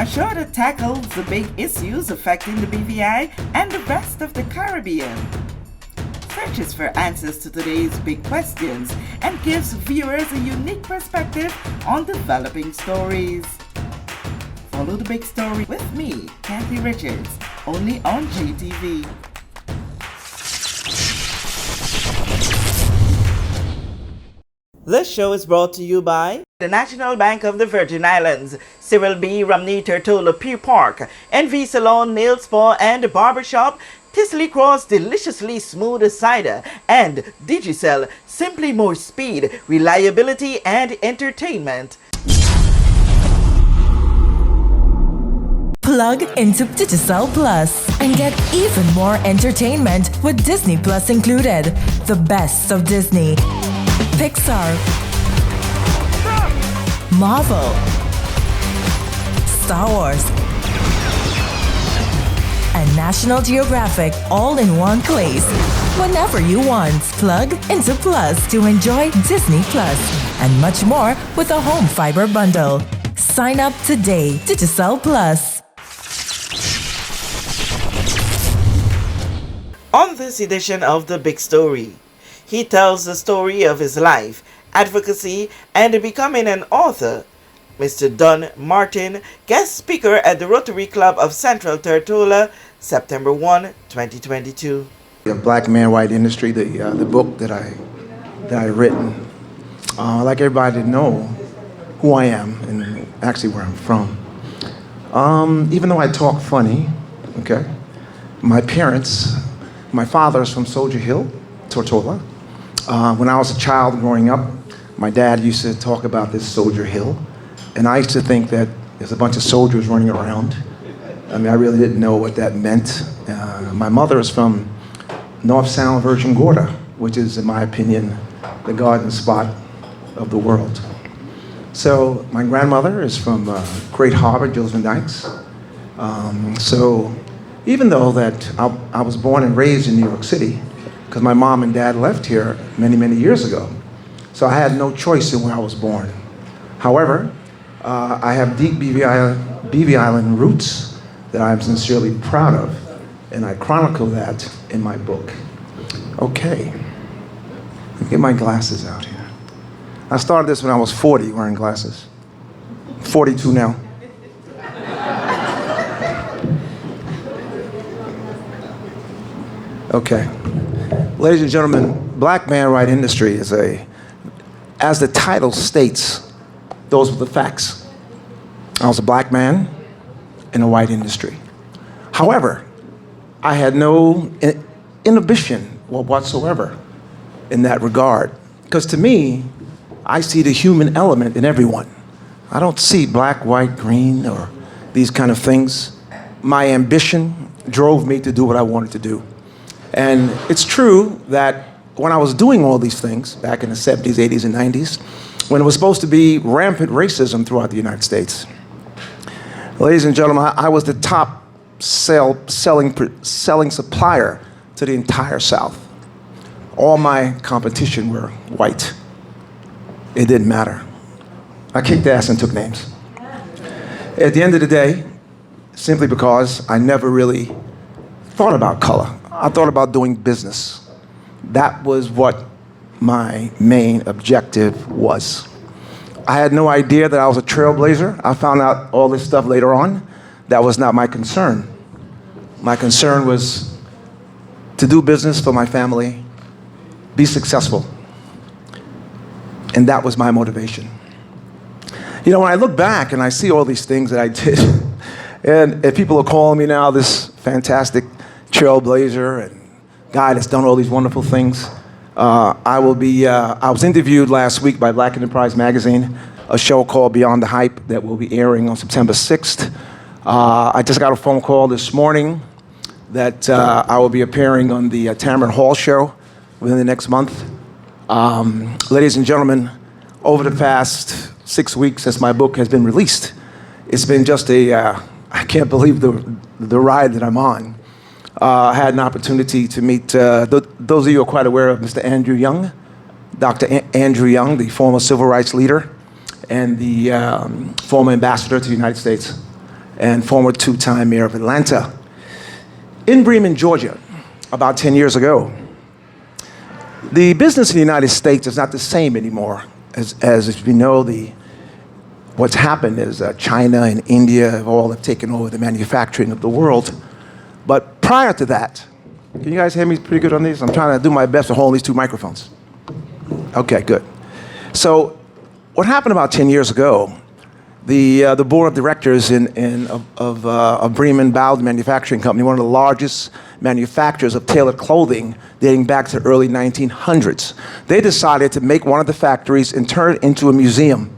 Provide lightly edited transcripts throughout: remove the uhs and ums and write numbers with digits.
a show that tackles the big issues affecting the BVI and the rest of the Caribbean. Searches for answers to today's big questions and gives viewers a unique perspective on developing stories. Follow the big story with me, Kathy Richards, only on GTV. This show is brought to you by the National Bank of the Virgin Islands, Cyril B. Romney Turtola Pier Park, NV Salon, Nail Spa and Barbershop, Tisley Cross Deliciously Smooth Cider, and Digicel, simply more speed, reliability and entertainment. Plug into Digicel Plus and get even more entertainment with Disney Plus included. The best of Disney, Pixar, Marvel, Star Wars, and National Geographic all in one place. Whenever you want, plug into Plus to enjoy Disney Plus and much more with a home fiber bundle. Sign up today. Digicel Plus. On this edition of The Big Story, he tells the story of his life, advocacy, and becoming an author. Mr. Don Martin, guest speaker at the Rotary Club of Central Tortola, September 1, 2022. The Black Man, White Industry, the book that I written, like everybody to know who I am and actually where I'm from. Even though I talk funny, okay, my parents, my father is from Soldier Hill, Tortola. When I was a child growing up, my dad used to talk about this Soldier Hill, and I used to think that there's a bunch of soldiers running around. I mean, I really didn't know what that meant. My mother is from North Sound, Virgin Gorda, which is, in my opinion, the garden spot of the world. So my grandmother is from Great Harbor, Gilsman Dykes. So even though that I was born and raised in New York City, because my mom and dad left here many, many years ago, so I had no choice in where I was born. However, I have deep BV Island roots that I'm sincerely proud of, and I chronicle that in my book. Okay, let me get my glasses out here. I started this when I was 40, wearing glasses. 42 now. Okay. Ladies and gentlemen, Black Man, White Industry is as the title states, those were the facts. I was a black man in a white industry. However, I had no inhibition whatsoever in that regard. Because to me, I see the human element in everyone. I don't see black, white, green, or these kind of things. My ambition drove me to do what I wanted to do. And it's true that when I was doing all these things back in the 70s, 80s, and 90s, when it was supposed to be rampant racism throughout the United States, ladies and gentlemen, I was the top selling supplier to the entire South. All my competition were white. It didn't matter. I kicked ass and took names. At the end of the day, simply because I never really thought about color. I thought about doing business. That was what my main objective was. I had no idea that I was a trailblazer. I found out all this stuff later on. That was not my concern. My concern was to do business for my family, be successful. And that was my motivation. You know, when I look back and I see all these things that I did, and if people are calling me now this fantastic trailblazer and guy that's done all these wonderful things, I was interviewed last week by Black Enterprise Magazine, a show called Beyond the Hype that will be airing on September 6th. I just got a phone call this morning that I will be appearing on the Tamron Hall show within the next month. Ladies and gentlemen, over the past 6 weeks since my book has been released, it's been just I can't believe the ride that I'm on. I had an opportunity to meet, those of you who are quite aware of Mr. Andrew Young, Dr. Andrew Young, the former civil rights leader and the former ambassador to the United States. and former two-time mayor of Atlanta. In Bremen, Georgia, about 10 years ago, the business in the United States is not the same anymore. As we know, what's happened is China and India have taken over the manufacturing of the world. But prior to that, can you guys hear me pretty good on these? I'm trying to do my best to hold these two microphones. Okay, good. So what happened about 10 years ago, the board of directors of Bremen Bowden Manufacturing Company, one of the largest manufacturers of tailored clothing dating back to the early 1900s, they decided to make one of the factories and turn it into a museum.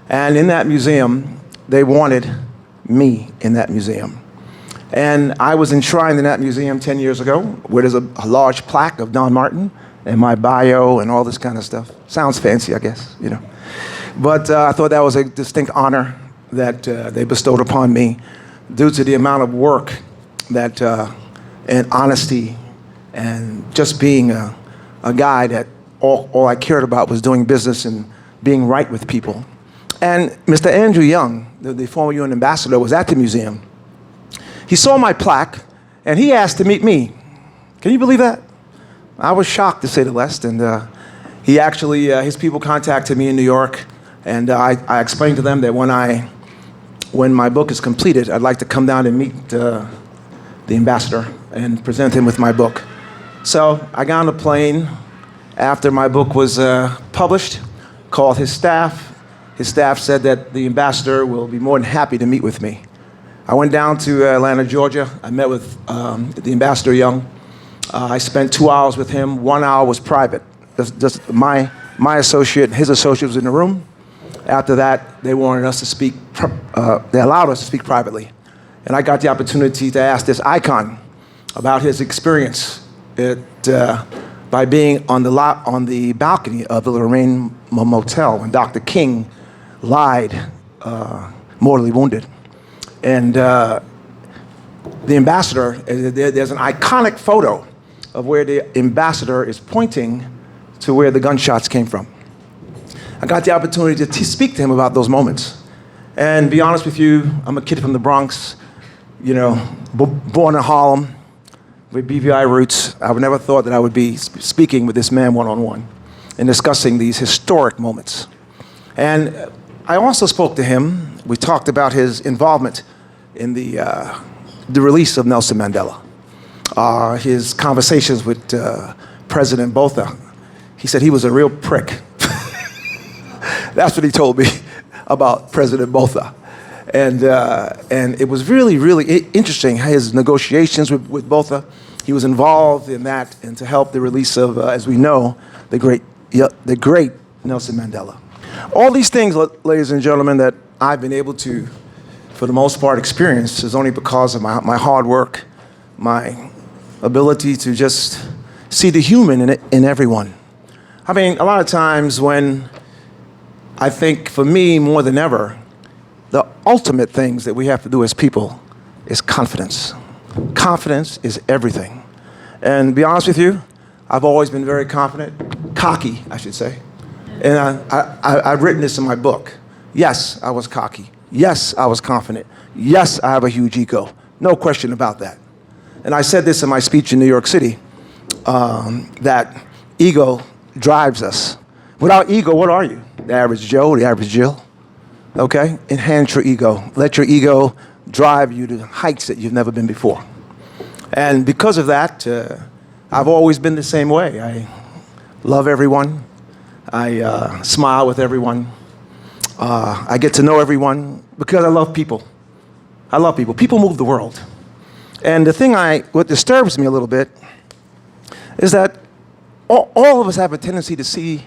And in that museum, they wanted me in that museum. And I was enshrined in that museum 10 years ago, where there's a large plaque of Don Martin and my bio and all this kind of stuff. Sounds fancy, I guess, you know. But I thought that was a distinct honor that they bestowed upon me due to the amount of work that, and honesty, and just being a guy that all I cared about was doing business and being right with people. And Mr. Andrew Young, the former UN ambassador, was at the museum. He saw my plaque, and he asked to meet me. Can you believe that? I was shocked, to say the least. And he actually, his people contacted me in New York, and I explained to them that when my book is completed, I'd like to come down and meet the ambassador and present him with my book. So I got on the plane after my book was published, called his staff. His staff said that the ambassador will be more than happy to meet with me. I went down to Atlanta, Georgia. I met with the Ambassador Young. I spent 2 hours with him. 1 hour was private. Just my associate and his associate was in the room. After that, they wanted us to speak, they allowed us to speak privately. And I got the opportunity to ask this icon about his experience by being on the balcony of the Lorraine Motel when Dr. King lied, mortally wounded. And the ambassador, there's an iconic photo of where the ambassador is pointing to where the gunshots came from. I got the opportunity to speak to him about those moments. And be honest with you, I'm a kid from the Bronx, you know, born in Harlem with BVI roots. I would never thought that I would be speaking with this man one-on-one and discussing these historic moments. And I also spoke to him. We talked about his involvement in the release of Nelson Mandela, his conversations with President Botha. He said he was a real prick. That's what he told me about President Botha. And it was really, really interesting, his negotiations with Botha. He was involved in that and to help the release of, as we know, the great Nelson Mandela. All these things, ladies and gentlemen, that I've been able to, for the most part, experience is only because of my hard work, my ability to just see the human in everyone. I mean, a lot of times when I think, for me, more than ever, the ultimate things that we have to do as people is confidence. Confidence is everything. And to be honest with you, I've always been very confident, cocky, I should say. And I've written this in my book. Yes, I was cocky. Yes, I was confident. Yes, I have a huge ego. No question about that. And I said this in my speech in New York City, that ego drives us. Without ego, what are you? The average Joe, the average Jill? Okay? Enhance your ego. Let your ego drive you to heights that you've never been before. And because of that, I've always been the same way. I love everyone. I smile with everyone. I get to know everyone because I love people. I love people. People move the world. And the thing what disturbs me a little bit is that all of us have a tendency to see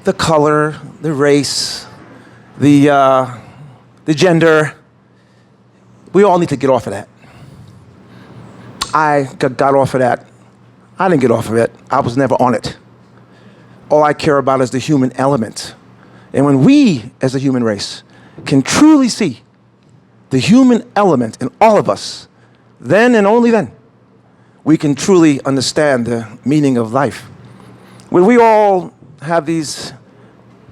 the color, the race, the gender. We all need to get off of that. I got off of that. I didn't get off of it. I was never on it. All I care about is the human element. And when we, as a human race, can truly see the human element in all of us, then and only then, we can truly understand the meaning of life. When we all have these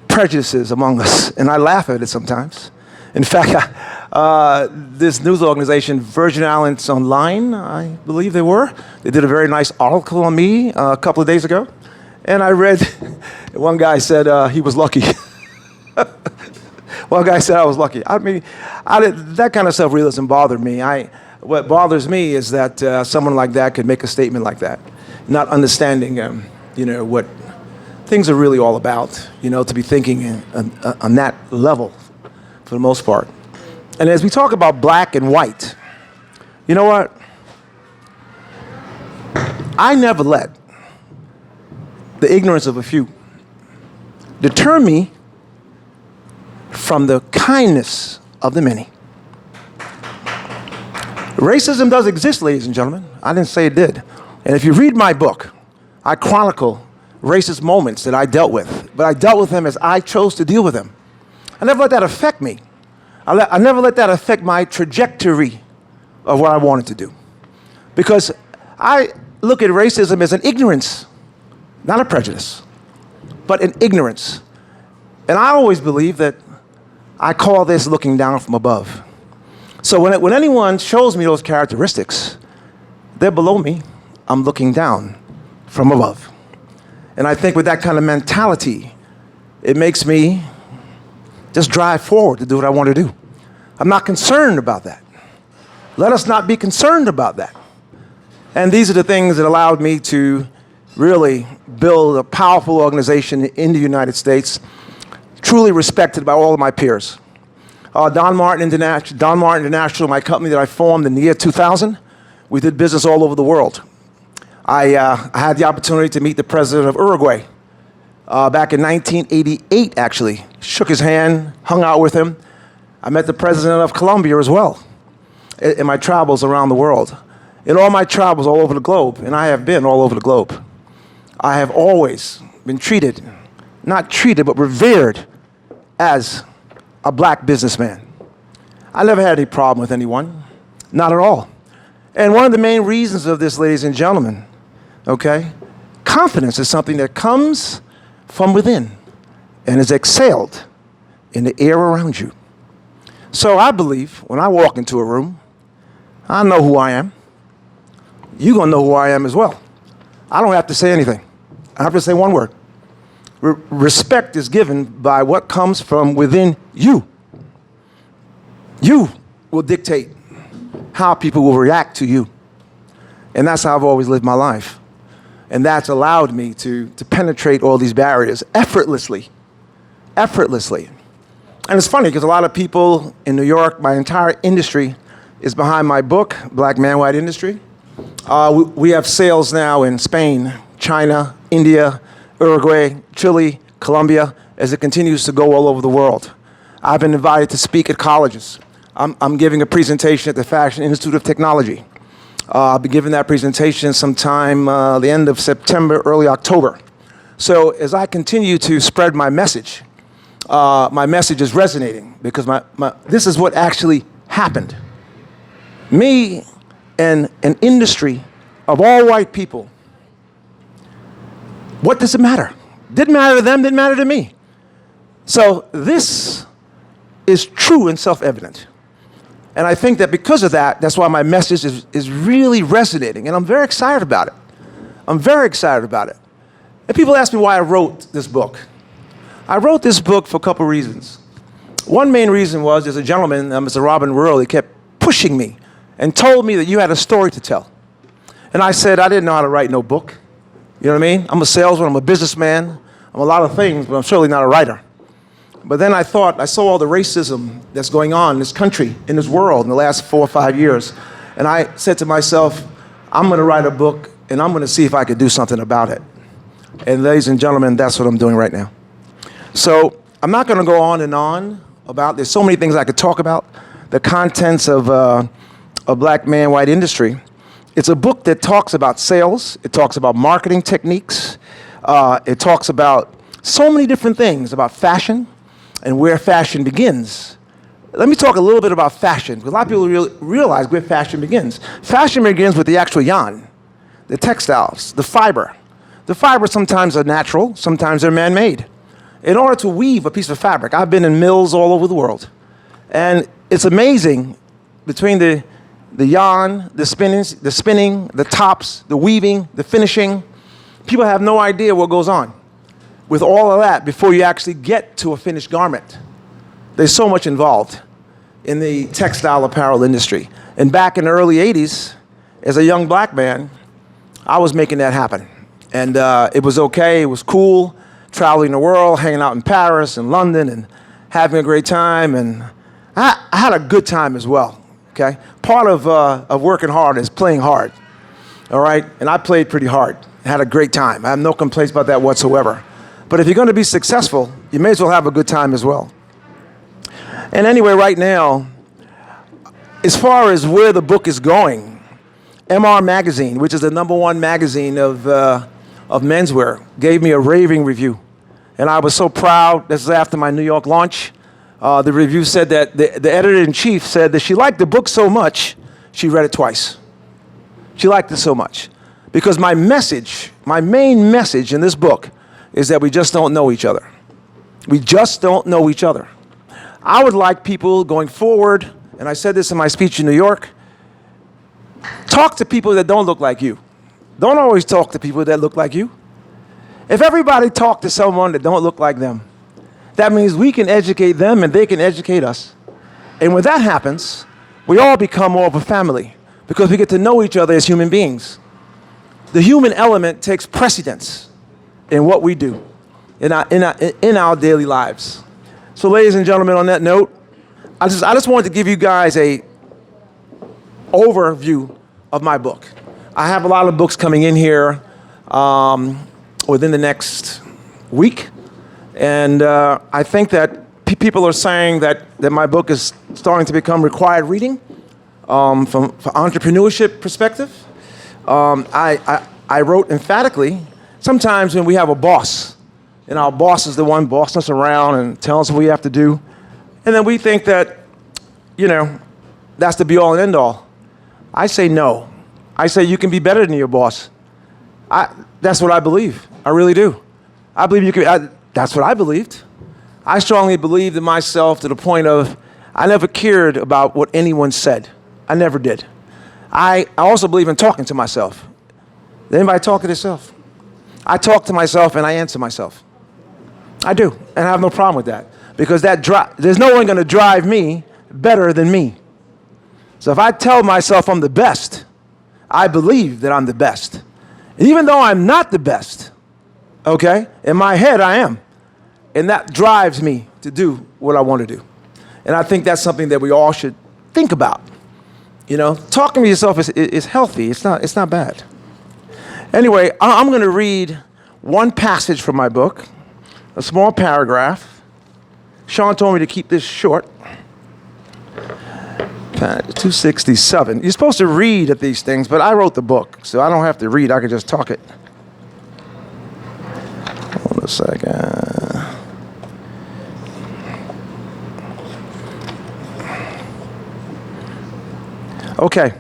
prejudices among us, and I laugh at it sometimes. In fact, this news organization, Virgin Islands Online, I believe they were. They did a very nice article on me a couple of days ago. And I read, one guy said he was lucky. One guy said I was lucky. I mean, that kind of stuff really doesn't bother me. What bothers me is that someone like that could make a statement like that, not understanding, what things are really all about, to be thinking on that level for the most part. And as we talk about black and white, you know what? I never let the ignorance of a few deter me from the kindness of the many. Racism does exist, ladies and gentlemen. I didn't say it did. And if you read my book, I chronicle racist moments that I dealt with, but I dealt with them as I chose to deal with them. I never let that affect me. I never let that affect my trajectory of what I wanted to do. Because I look at racism as an ignorance, not a prejudice, but an ignorance. And I always believe that I call this looking down from above. So when anyone shows me those characteristics, they're below me, I'm looking down from above. And I think with that kind of mentality, it makes me just drive forward to do what I want to do. I'm not concerned about that. Let us not be concerned about that. And these are the things that allowed me to really build a powerful organization in the United States, truly respected by all of my peers. Don Martin International, my company that I formed in the year 2000, we did business all over the world. I had the opportunity to meet the president of Uruguay back in 1988, actually. Shook his hand, hung out with him. I met the president of Colombia as well in my travels around the world. In all my travels all over the globe, and I have been all over the globe, I have always been treated, not treated, but revered as a black businessman. I never had any problem with anyone, not at all. And one of the main reasons of this, ladies and gentlemen, okay, confidence is something that comes from within and is exhaled in the air around you. So I believe when I walk into a room, I know who I am. You're gonna know who I am as well. I don't have to say anything. I have to say one word. Respect is given by what comes from within you. You will dictate how people will react to you. And that's how I've always lived my life. And that's allowed me to penetrate all these barriers effortlessly. Effortlessly. And it's funny because a lot of people in New York, my entire industry is behind my book, Black Man, White Industry. We have sales now in Spain, China, India, Uruguay, Chile, Colombia, as it continues to go all over the world. I've been invited to speak at colleges. I'm giving a presentation at the Fashion Institute of Technology. I'll be giving that presentation sometime the end of September, early October. So as I continue to spread my message is resonating because this is what actually happened. Me and an industry of all white people, what does it matter? Didn't matter to them, didn't matter to me. So this is true and self-evident. And I think that because of that, that's why my message is really resonating. And I'm very excited about it. I'm very excited about it. And people ask me why I wrote this book. I wrote this book for a couple reasons. One main reason was there's a gentleman, Mr. Robin Rural, he kept pushing me and told me that you had a story to tell. And I said, I didn't know how to write no book. You know what I mean? I'm a salesman, I'm a businessman, I'm a lot of things, but I'm surely not a writer. But then I saw all the racism that's going on in this country, in this world in the last 4 or 5 years. And I said to myself, I'm gonna write a book and I'm gonna see if I could do something about it. And ladies and gentlemen, that's what I'm doing right now. So I'm not gonna go on and on about, there's so many things I could talk about, the contents of a Black Man, White Industry. It's a book that talks about sales, it talks about marketing techniques, it talks about so many different things, about fashion and where fashion begins. Let me talk a little bit about fashion, because a lot of people realize where fashion begins. Fashion begins with the actual yarn, the textiles, the fiber. The fibers sometimes are natural, sometimes they're man-made. In order to weave a piece of fabric, I've been in mills all over the world, and it's amazing between the yarn, the spinning, the tops, the weaving, the finishing. People have no idea what goes on with all of that before you actually get to a finished garment. There's so much involved in the textile apparel industry. And back in the early 80s, as a young black man, I was making that happen. And it was okay, it was cool, traveling the world, hanging out in Paris and London and having a great time. And I had a good time as well, okay? Part of working hard is playing hard, all right? And I played pretty hard, had a great time. I have no complaints about that whatsoever. But if you're gonna be successful, you may as well have a good time as well. And anyway, right now, as far as where the book is going, MR Magazine, which is the #1 magazine of menswear, gave me a raving review. And I was so proud. This is after my New York launch. The review said that the editor-in-chief said that she liked the book so much, she read it twice. She liked it so much. Because my message, my main message in this book is that we just don't know each other. We just don't know each other. I would like people going forward, and I said this in my speech in New York, talk to people that don't look like you. Don't always talk to people that look like you. If everybody talked to someone that don't look like them, that means we can educate them and they can educate us. And when that happens, we all become more of a family because we get to know each other as human beings. The human element takes precedence in what we do in our daily lives. So ladies and gentlemen, on that note, I just wanted to give you guys a overview of my book. I have a lot of books coming in here within the next week. And I think that people are saying that my book is starting to become required reading from entrepreneurship perspective. I wrote emphatically, sometimes when we have a boss, and our boss is the one bossing us around and telling us what we have to do, and then we think that, you know, that's the be-all and end-all. I say no. I say you can be better than your boss. That's what I believe. I really do. I believe you can. That's what I believed. I strongly believed in myself to the point of I never cared about what anyone said. I never did. I also believe in talking to myself. Does anybody talk to themselves? I talk to myself and I answer myself. I do, and I have no problem with that because there's no one going to drive me better than me. So if I tell myself I'm the best, I believe that I'm the best. Even though I'm not the best, okay, in my head I am. And that drives me to do what I want to do. And I think that's something that we all should think about. You know, talking to yourself is healthy. It's not bad. Anyway, I'm going to read one passage from my book, a small paragraph. Sean told me to keep this short. 267. You're supposed to read at these things, but I wrote the book, so I don't have to read. I can just talk it. Hold on a second. Okay.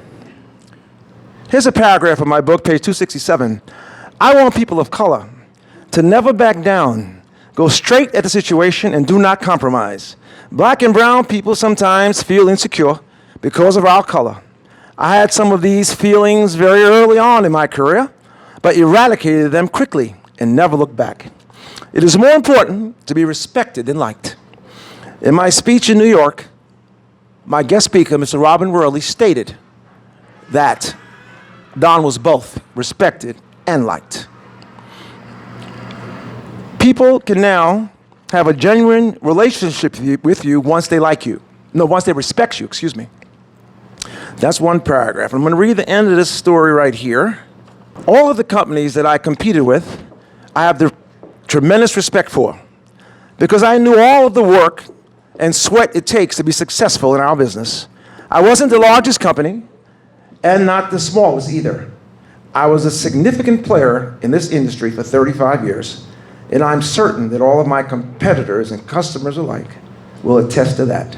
Here's a paragraph of my book, page 267. I want people of color to never back down, go straight at the situation, and do not compromise. Black and brown people sometimes feel insecure because of our color. I had some of these feelings very early on in my career, but eradicated them quickly and never looked back. It is more important to be respected than liked. In my speech in New York, my guest speaker, Mr. Robin Worley, stated that Don was both respected and liked. People can now have a genuine relationship with you once they like you. No, once they respect you, excuse me. That's one paragraph. I'm going to read the end of this story right here. All of the companies that I competed with, I have the tremendous respect for because I knew all of the work and sweat it takes to be successful in our business. I wasn't the largest company and not the smallest either. I was a significant player in this industry for 35 years, and I'm certain that all of my competitors and customers alike will attest to that.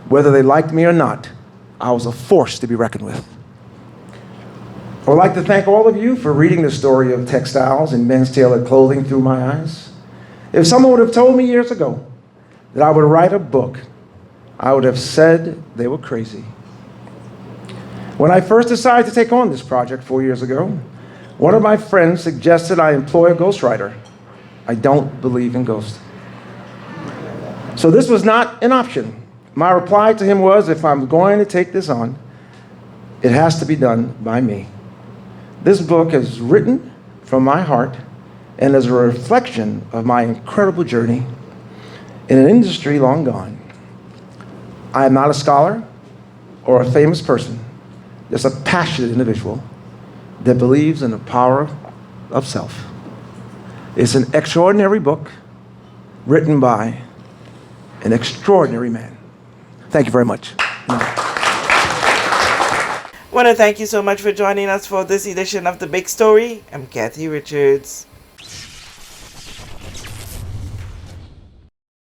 Whether they liked me or not, I was a force to be reckoned with. I would like to thank all of you for reading the story of textiles and men's tailored clothing through my eyes. If someone would have told me years ago that I would write a book I would have said they were crazy. When I first decided to take on this project 4 years ago, one of my friends suggested I employ a ghostwriter. I don't believe in ghosts. So this was not an option. My reply to him was, if I'm going to take this on, it has to be done by me. This book is written from my heart and is a reflection of my incredible journey in an industry long gone. I am not a scholar or a famous person, just a passionate individual that believes in the power of self. It's an extraordinary book written by an extraordinary man. Thank you very much. I want to thank you so much for joining us for this edition of The Big Story. I'm Kathy Richards.